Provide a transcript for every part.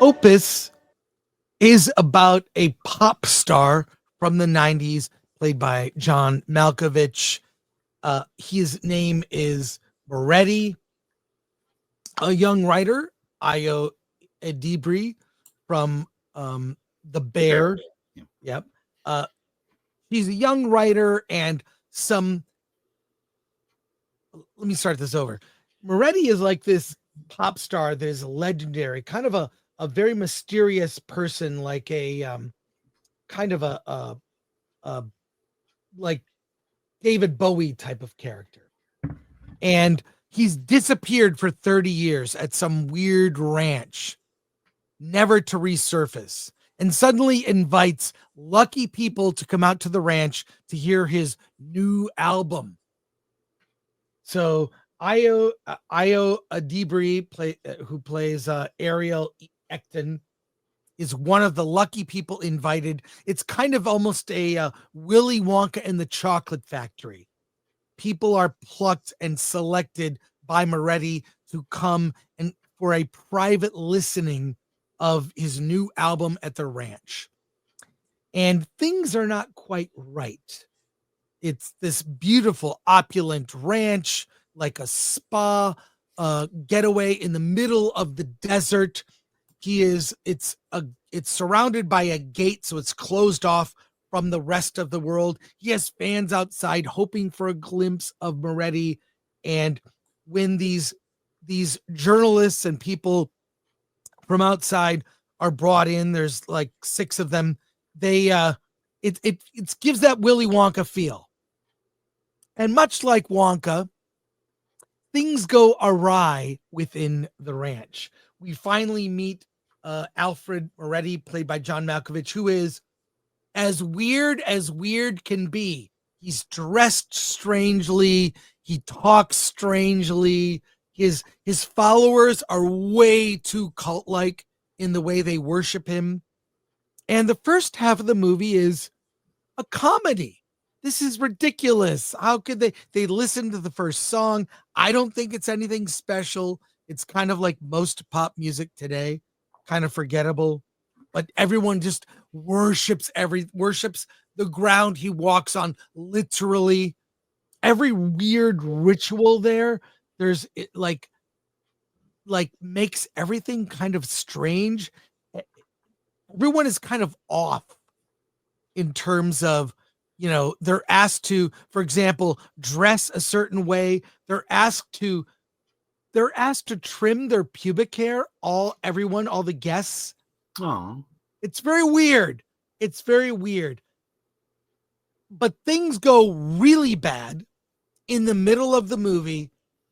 Opus is about a pop star from the 90s, played by John Malkovich. His name is Moretti, a young writer, Io Adibri from The Bear. Yeah. Yep. He's a young writer and let me start this over. Moretti is like this pop star that is legendary, kind of a very mysterious person, like a kind of a like David Bowie type of character. And he's disappeared for 30 years at some weird ranch, never to resurface, and suddenly invites lucky people to come out to the ranch to hear his new album. So Io Adibri, who plays Ariel Ecton, is one of the lucky people invited. It's kind of almost a Willy Wonka and the Chocolate Factory. People are plucked and selected by Moretti to come and for a private listening of his new album at the ranch. And things are not quite right. It's this beautiful, opulent ranch, like a spa getaway in the middle of the desert. It's surrounded by a gate, so it's closed off from the rest of the world. He has fans outside hoping for a glimpse of Moretti. And when these journalists and people from outside are brought in, there's like 6 of them. It gives that Willy Wonka feel. And much like Wonka, things go awry within the ranch. We finally meet Alfred Moretti, played by John Malkovich, who is as weird can be. He's dressed strangely. He talks strangely. His followers are way too cult-like in the way they worship him. And the first half of the movie is a comedy. This is ridiculous. How could they listen to the first song? I don't think it's anything special. It's kind of like most pop music today, kind of forgettable, but everyone just worships the ground he walks on. Literally every weird ritual there's it like makes everything kind of strange. Everyone is kind of off in terms of, they're asked to, for example, dress a certain way. They're asked to trim their pubic hair, all the guests. Oh, It's very weird. It's very weird. But things go really bad in the middle of the movie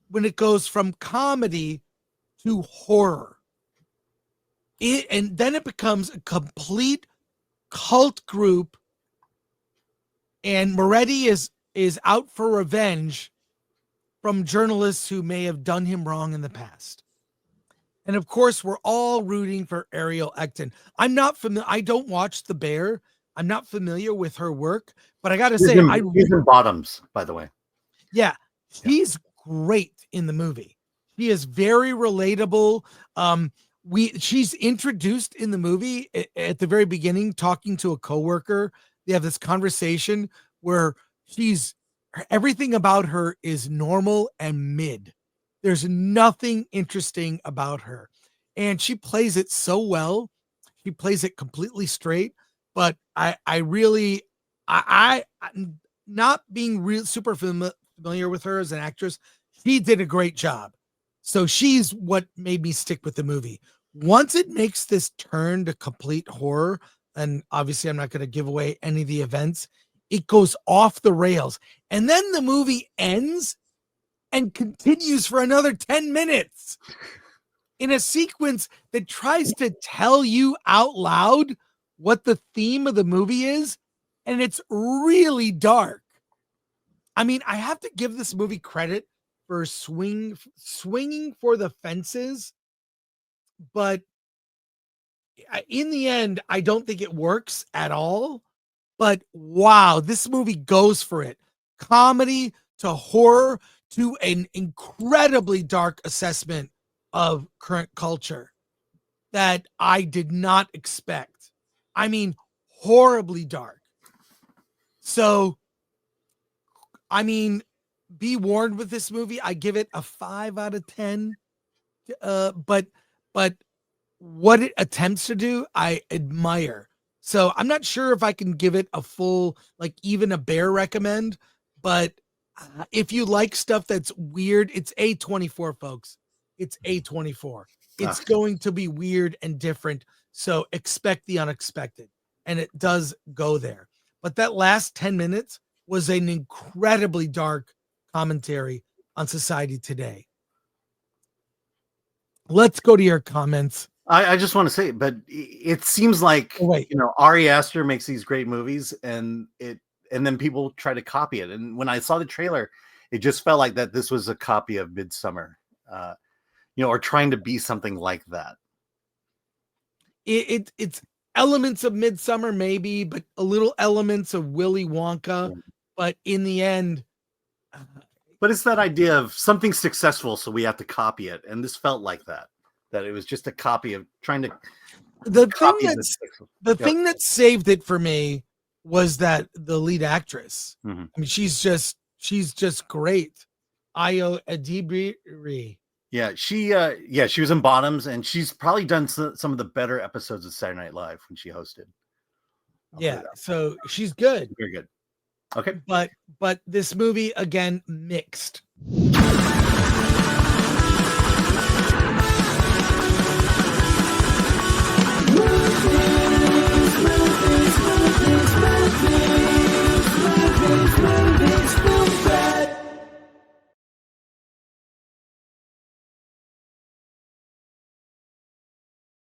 when it goes from comedy to horror. And then it becomes a complete cult group, and Moretti is out for revenge from journalists who may have done him wrong in the past. And of course, we're all rooting for Ariel Ecton. I'm not familiar. I don't watch The Bear. I'm not familiar with her work, but I got to say, he's in Bottoms, by the way. Yeah, she's great in the movie. She is very relatable. She's introduced in the movie at the very beginning, talking to a coworker. They have this conversation where everything about her is normal and mid. There's nothing interesting about her. And she plays it so well. She plays it completely straight. But I not being super familiar with her as an actress, she did a great job. So she's what made me stick with the movie. Once it makes this turn to complete horror, and obviously I'm not going to give away any of the events, it goes off the rails. And then the movie ends and continues for another 10 minutes in a sequence that tries to tell you out loud what the theme of the movie is. And it's really dark. I mean, I have to give this movie credit for swinging for the fences, but in the end, I don't think it works at all. But wow, this movie goes for it. Comedy to horror to an incredibly dark assessment of current culture. that I did not expect. I mean, horribly dark. So, I mean, be warned with this movie. I give it a 5 out of 10. But what it attempts to do, I admire. So I'm not sure if I can give it a full, like even a bare recommend, but if you like stuff that's weird, it's A24, folks. It's A24. It's Ah, going to be weird and different. So expect the unexpected. And it does go there. But that last 10 minutes was an incredibly dark commentary on society today. Let's go to your comments. I just want to say, but it seems like Oh, wait. Ari Aster makes these great movies, and then people try to copy it. And when I saw the trailer, it just felt like that this was a copy of Midsummer, or trying to be something like that. It's elements of Midsummer, maybe, but a little elements of Willy Wonka. Yeah. But in the end, But it's that idea of something successful, so we have to copy it, and this felt like that it was just a copy of trying to the copy thing that saved it for me was that the lead actress. Mm-hmm. I mean, she's just great. Ayo Edebiri. Yeah, she was in Bottoms, and she's probably done some of the better episodes of Saturday Night Live when she hosted. Yeah, so she's good. Very good. Okay. But this movie, again, mixed.